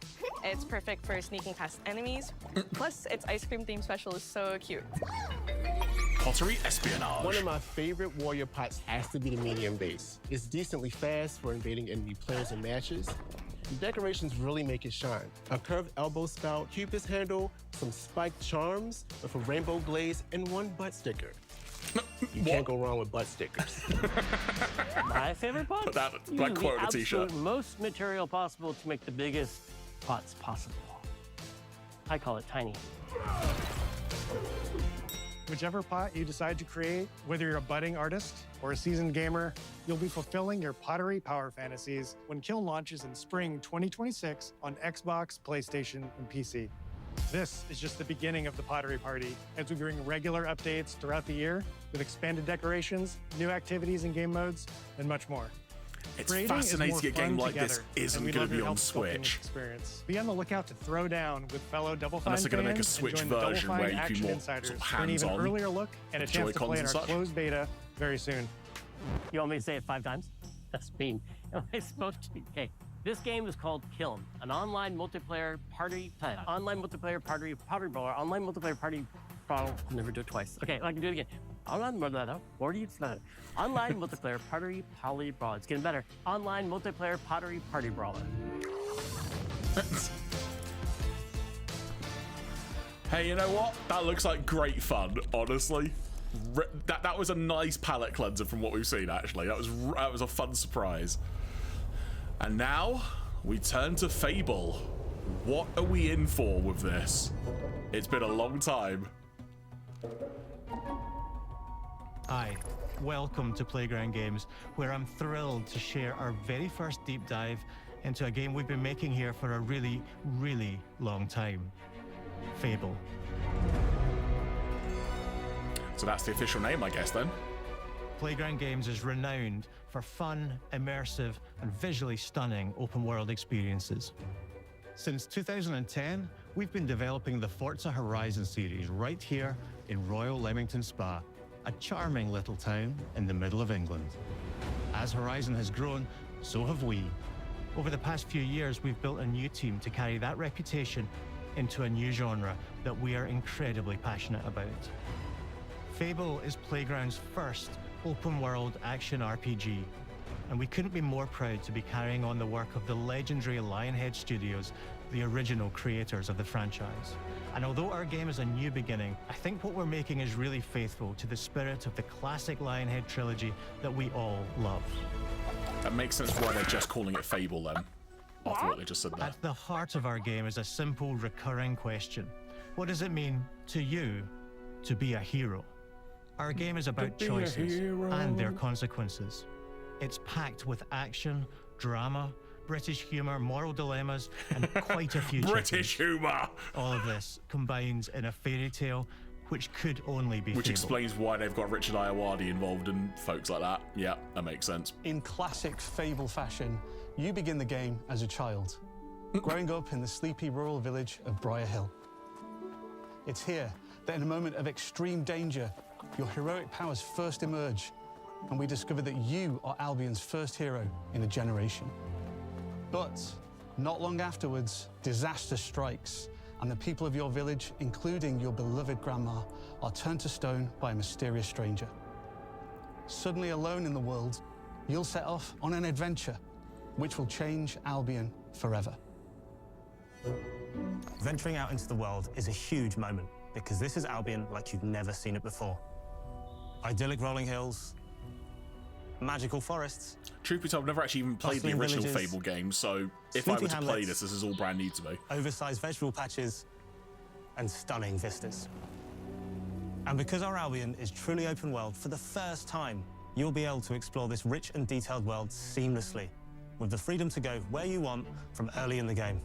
It's perfect for sneaking past enemies. Plus, its ice cream theme special is so cute. pottery espionage. One of my favorite warrior pots has to be the medium base. It's decently fast for invading enemy players and matches. The decorations really make it shine. A curved elbow spout, cupid's handle, some spiked charms with a rainbow glaze, and one butt sticker. You can't go wrong with butt stickers. My favorite pot? Put that Using quote on a the t-shirt. absolute most material possible to make the biggest pots possible. I call it tiny. Whichever pot you decide to create, whether you're a budding artist or a seasoned gamer, you'll be fulfilling your pottery power fantasies when Kiln launches in spring 2026 on Xbox, PlayStation, and PC. This is just the beginning of the Pottery Party as we bring regular updates throughout the year with expanded decorations, new activities and game modes, and much more. It's Creating is fascinating more a game fun like this together, isn't and we'd going love to be your on help sculpting this Switch. experience. Be on the lookout to throw down with fellow Double Fine Unless they're going to make a fans and Switch join the Double version Fine where you can Action more Insiders sort of for an even hands-on earlier look and a with chance to Joy-Cons play in and our such. closed beta very soon. You want me to say it 5 times? That's mean. Am I supposed to? Okay. This game is called Kiln, an online multiplayer party brawler, online multiplayer party brawler. I'll never do it twice. Okay, I can do it again. Online multiplayer party brawler. It's getting better. Online multiplayer pottery party brawler. Hey, you know what? That looks like great fun, honestly. That was a nice palate cleanser from what we've seen, actually. That was a fun surprise. And now, we turn to Fable. What are we in for with this? It's been a long time. Hi, welcome to Playground Games, where I'm thrilled to share our very first deep dive into a game we've been making here for a really, really long time. Fable. So that's the official name, I guess, then. Playground Games is renowned for fun, immersive, and visually stunning open-world experiences. Since 2010, we've been developing the Forza Horizon series right here in Royal Leamington Spa, a charming little town in the middle of England. As Horizon has grown, so have we. Over the past few years, we've built a new team to carry that reputation into a new genre that we are incredibly passionate about. Fable is Playground's first open-world action RPG, and we couldn't be more proud to be carrying on the work of the legendary Lionhead Studios, the original creators of the franchise. And although our game is a new beginning, I think what we're making is really faithful to the spirit of the classic Lionhead trilogy that we all love. That makes sense why they're just calling it Fable, then, after what they just said there. At the heart of our game is a simple, recurring question. What does it mean to you to be a hero? Our game is about choices and their consequences. It's packed with action, drama, British humour, moral dilemmas, and quite a few British humour! All of this combines in a fairy tale which could only be Which Fable. explains why they've got Richard Ayoade involved and folks like that. Yeah, that makes sense. In classic Fable fashion, you begin the game as a child, growing up in the sleepy rural village of Briar Hill. It's here that in a moment of extreme danger, your heroic powers first emerge, and we discover that you are Albion's first hero in a generation. But not long afterwards, disaster strikes, and the people of your village, including your beloved grandma, are turned to stone by a mysterious stranger. Suddenly alone in the world, you'll set off on an adventure which will change Albion forever. Venturing out into the world is a huge moment because this is Albion like you've never seen it before. Idyllic rolling hills, magical forests. Truth be told, I've never actually even played the bustling original villages, Fable game, so if I sleepy were to play hamlets, this is all brand new to me. Oversized vegetable patches, and stunning vistas. And because our Albion is truly open world, for the first time, you'll be able to explore this rich and detailed world seamlessly, with the freedom to go where you want from early in the game.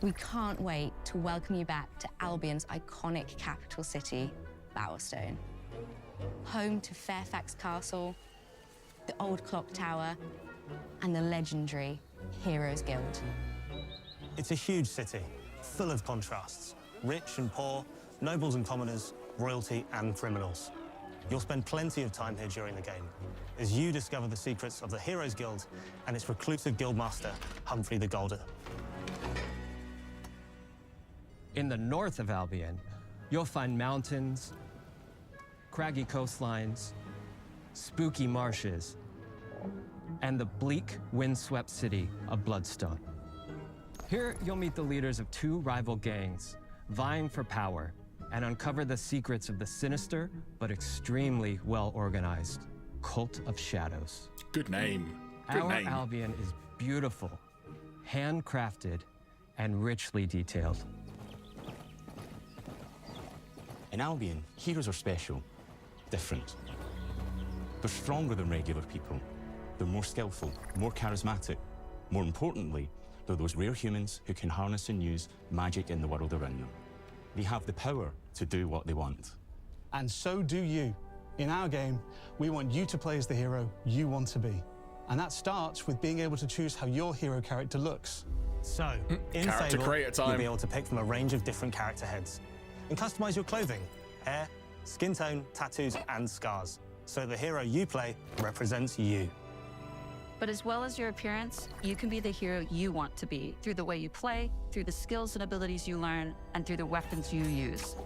We can't wait to welcome you back to Albion's iconic capital city, Bowerstone. Home to Fairfax Castle, the Old Clock Tower, and the legendary Heroes Guild. It's a huge city, full of contrasts. Rich and poor, nobles and commoners, royalty and criminals. You'll spend plenty of time here during the game, as you discover the secrets of the Heroes Guild and its reclusive guildmaster, Humphrey the Golden. In the north of Albion, you'll find mountains, craggy coastlines, spooky marshes, and the bleak, windswept city of Bloodstone. Here, you'll meet the leaders of two rival gangs, vying for power, and uncover the secrets of the sinister but extremely well-organized Cult of Shadows. Good name. Good Our name. Albion is beautiful, handcrafted, and richly detailed. In Albion, heroes are special, different. They're stronger than regular people. They're more skillful, more charismatic. More importantly, they're those rare humans who can harness and use magic in the world around them. They have the power to do what they want. And so do you. In our game, we want you to play as the hero you want to be. And that starts with being able to choose how your hero character looks. So, in Character Fable, creator time. you'll be able to pick from a range of different character heads and customize your clothing, hair, skin tone, tattoos, and scars, so the hero you play represents you. But as well as your appearance, you can be the hero you want to be through the way you play, through the skills and abilities you learn, and through the weapons you use.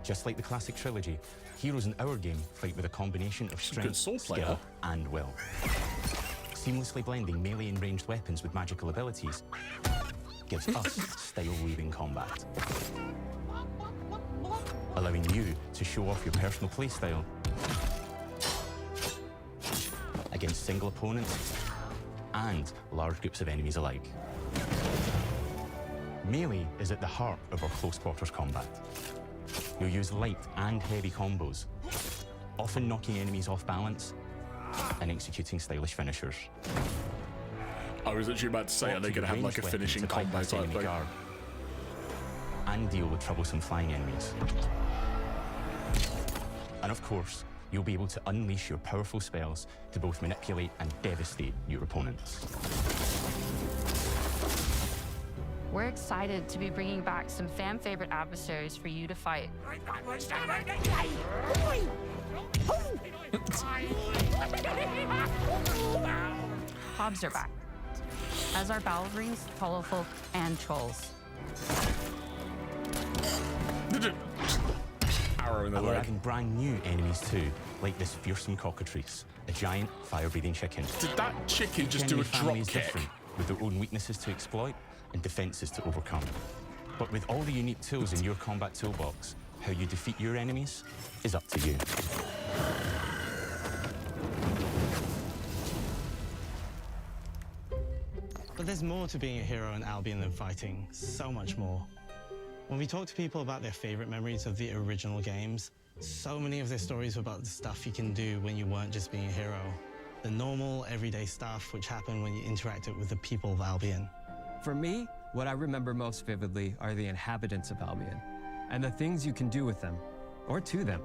Just like the classic trilogy, heroes in our game fight with a combination of strength, skill, and will. Seamlessly blending melee and ranged weapons with magical abilities gives us style-weaving combat, allowing you to show off your personal playstyle against single opponents and large groups of enemies alike. Melee is at the heart of our close quarters combat. You'll use light and heavy combos, often knocking enemies off balance and executing stylish finishers. I was actually about to say, are they going to have like a finishing combo type thing? And deal with troublesome flying enemies. And of course, you'll be able to unleash your powerful spells to both manipulate and devastate your opponents. We're excited to be bringing back some fan-favorite adversaries for you to fight. Hobbs are back, as are Balverines, Hollowfolk, and Trolls. Arrow in the and we're leg. adding brand new enemies too, like this fearsome cockatrice, a giant fire-breathing chicken. Did that chicken just do a drop kick? Different, with their own weaknesses to exploit and defenses to overcome. But with all the unique tools in your combat toolbox, how you defeat your enemies is up to you. But there's more to being a hero in Albion than fighting, so much more. When we talk to people about their favorite memories of the original games, so many of their stories were about the stuff you can do when you weren't just being a hero. The normal, everyday stuff which happened when you interacted with the people of Albion. For me, what I remember most vividly are the inhabitants of Albion, and the things you can do with them, or to them.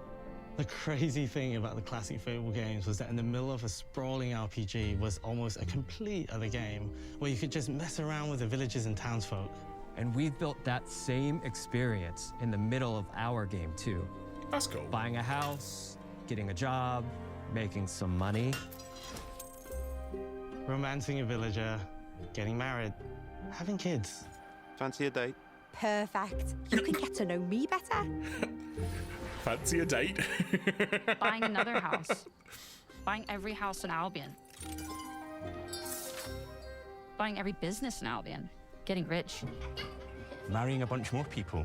The crazy thing about the classic Fable games was that in the middle of a sprawling RPG was almost a complete other game, where you could just mess around with the villages and townsfolk. And we've built that same experience in the middle of our game, too. That's cool. Buying a house, getting a job, making some money. Romancing a villager, getting married, having kids. Fancy a date? Perfect. You can get to know me better. Fancy a date? Buying another house. Buying every house in Albion. Buying every business in Albion. Getting rich. Marrying a bunch more people,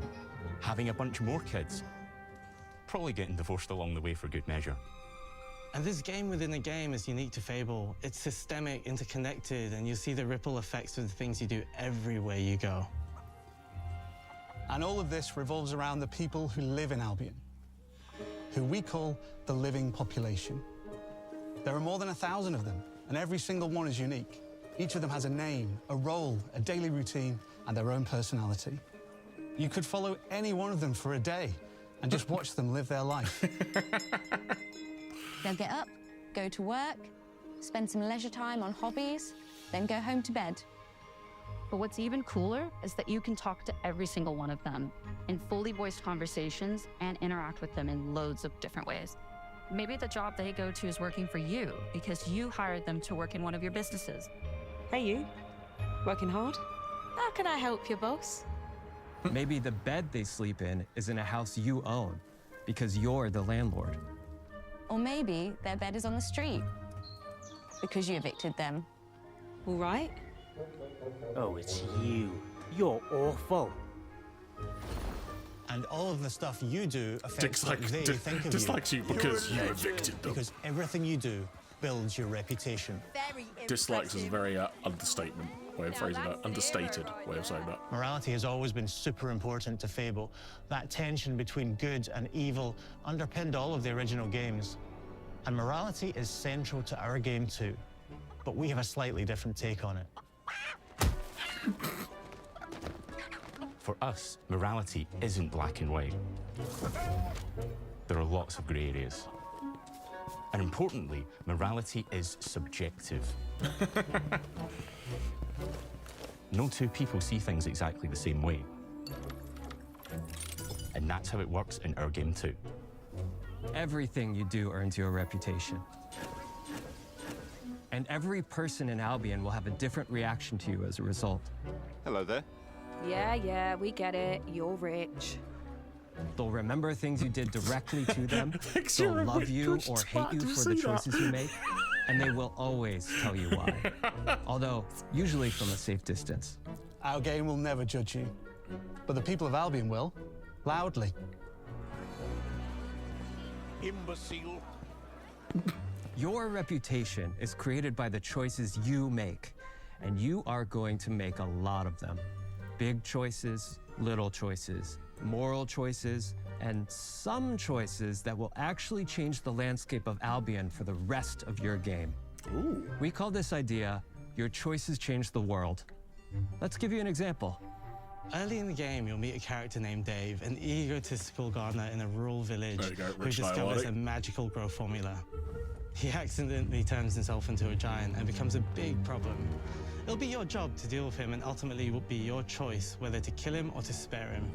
having a bunch more kids, probably getting divorced along the way for good measure. And this game within a game is unique to Fable. It's systemic, interconnected, and you see the ripple effects of the things you do everywhere you go. And all of this revolves around the people who live in Albion, who we call the living population. There are more than 1,000 of them, and every single one is unique. Each of them has a name, a role, a daily routine, and their own personality. You could follow any one of them for a day and just watch them live their life. They'll get up, go to work, spend some leisure time on hobbies, then go home to bed. But what's even cooler is that you can talk to every single one of them in fully voiced conversations and interact with them in loads of different ways. Maybe the job they go to is working for you because you hired them to work in one of your businesses. Hey, you. Working hard? How can I help you, boss? Maybe the bed they sleep in is in a house you own, because you're the landlord. Or maybe their bed is on the street because you evicted them. All right. Oh, it's you. You're awful. And all of the stuff you do affects what they think of dislikes you because you evicted them. Because everything you do builds your reputation. Dislikes is a very understatement way of phrasing that. Understated way of saying that. Morality has always been super important to Fable. That tension between good and evil underpinned all of the original games. And morality is central to our game too. But we have a slightly different take on it. For us, morality isn't black and white. There are lots of grey areas. And importantly, morality is subjective. No two people see things exactly the same way. And that's how it works in our game too. Everything you do earns you a reputation. And every person in Albion will have a different reaction to you as a result. Hello there. Yeah, we get it. You're rich. They'll remember things you did directly to them. They'll love you or hate you for the choices you make. And they will always tell you why. Although, usually from a safe distance. Our game will never judge you. But the people of Albion will. Loudly. Imbecile. Your reputation is created by the choices you make. And you are going to make a lot of them. Big choices, little choices, moral choices, and some choices that will actually change the landscape of Albion for the rest of your game. Ooh. We call this idea, your choices change the world. Let's give you an example. Early in the game, you'll meet a character named Dave, an egotistical gardener in a rural village who discovers a magical grow formula. He accidentally turns himself into a giant and becomes a big problem. It'll be your job to deal with him, and ultimately it will be your choice whether to kill him or to spare him.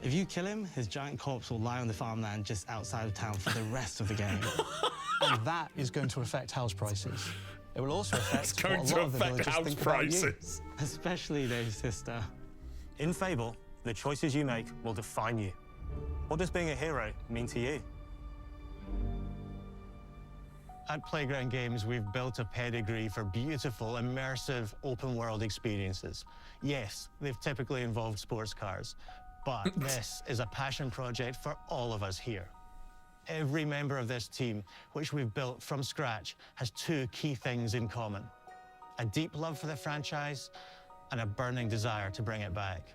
If you kill him, his giant corpse will lie on the farmland just outside of town for the rest of the game. And that is going to affect house prices. It will also affect It's going what a to lot of the affect villagers house think about you. prices. Especially Dave's sister. In Fable, the choices you make will define you. What does being a hero mean to you? At Playground Games, we've built a pedigree for beautiful, immersive, open-world experiences. Yes, they've typically involved sports cars, but this is a passion project for all of us here. Every member of this team, which we've built from scratch, has two key things in common: a deep love for the franchise and a burning desire to bring it back.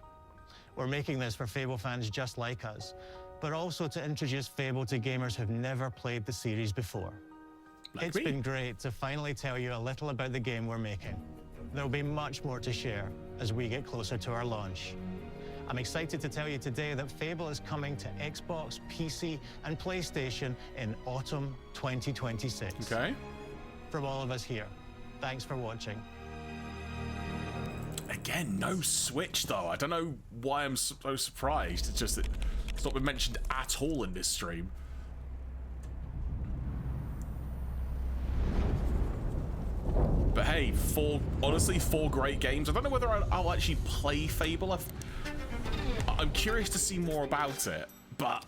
We're making this for Fable fans just like us, but also to introduce Fable to gamers who've never played the series before. It's been great to finally tell you a little about the game we're making. There'll be much more to share as we get closer to our launch. I'm excited to tell you today that Fable is coming to Xbox, PC, and PlayStation in autumn 2026. Okay. From all of us here, thanks for watching. Again, no Switch though. I don't know why I'm so surprised. It's just that it's not been mentioned at all in this stream. But hey, honestly, four great games. I don't know whether I'll actually play Fable. I'm curious to see more about it, but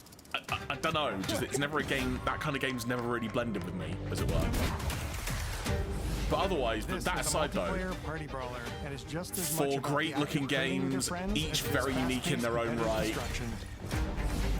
I don't know. Just it's never a game. That kind of game's never really blended with me, as it were. But otherwise, that aside though, party brawler and is just as four much about great-looking the act of playing with your games, friends each as it is very unique in their own fast-paced right. destruction.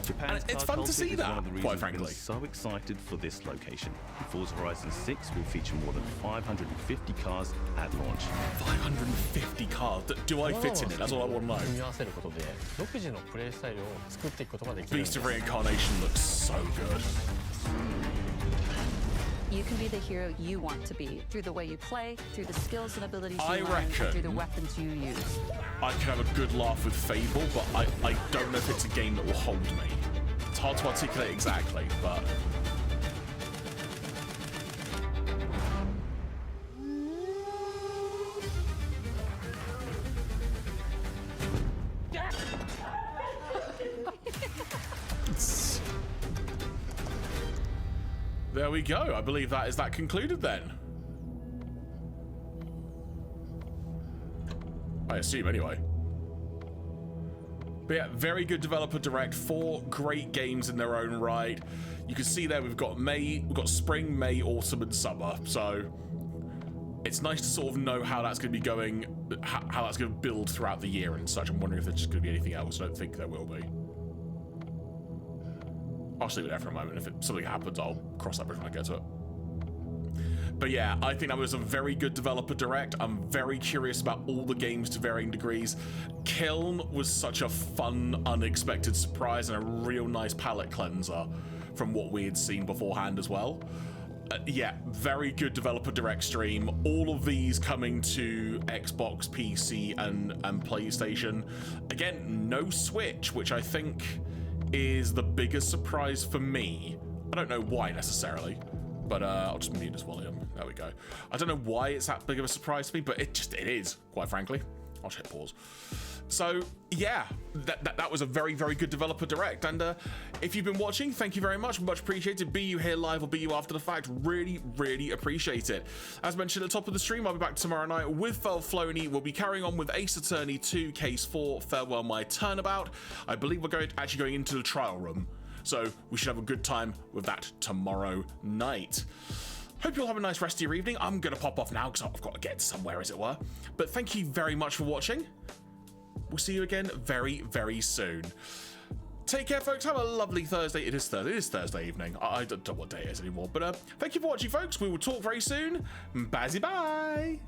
Japan's It's car fun to culture see is that, one of the quite reasons frankly. we're so excited for this location. Forza Horizon 6 will feature more than 550 cars at launch. 550 cars? Do I fit in it? That's all I want to know. 組み合わせることで独自のプレイスタイルを作っていくことができるんです Beast of Reincarnation looks so good. You can be the hero you want to be through the way you play, through the skills and abilities you I learn, and through the reckon- weapons you use. I can have a good laugh with Fable, but I don't know if it's a game that will hold me. It's hard to articulate exactly, but... There we go. I believe that is that concluded then. I assume anyway. But yeah, very good developer direct, 4 great games in their own right. You can see there we've got spring, May, autumn, and summer. So it's nice to sort of know how that's going to be going, how that's going to build throughout the year and such. I'm wondering if there's just going to be anything else. I don't think there will be. I'll just leave it there for a moment. If something happens, I'll cross that bridge when I get to it. But yeah, I think that was a very good developer direct. I'm very curious about all the games to varying degrees. Kiln was such a fun, unexpected surprise and a real nice palate cleanser from what we had seen beforehand as well. Yeah, very good developer direct stream. All of these coming to Xbox, PC, and PlayStation. Again, no Switch, which I think is the biggest surprise for me. I don't know why necessarily, but I'll just mute this volume. There we go. I don't know why it's that big of a surprise to me, but it is, quite frankly. I'll just hit pause. So yeah, that was a very, very good developer direct. And if you've been watching, thank you very much appreciated. Be you here live or be you after the fact, really, really appreciate it. As mentioned at the top of the stream, I'll be back tomorrow night with Felflowne. We'll be carrying on with Ace Attorney 2 Case 4 Farewell My Turnabout. I believe we're actually going into the trial room, so we should have a good time with that tomorrow night. Hope you'll have a nice rest of your evening. I'm going to pop off now because I've got to get somewhere, as it were. But thank you very much for watching. We'll see you again very, very soon. Take care, folks. Have a lovely Thursday. It is Thursday evening. I don't know what day it is anymore. But thank you for watching, folks. We will talk very soon. Bazzy bye.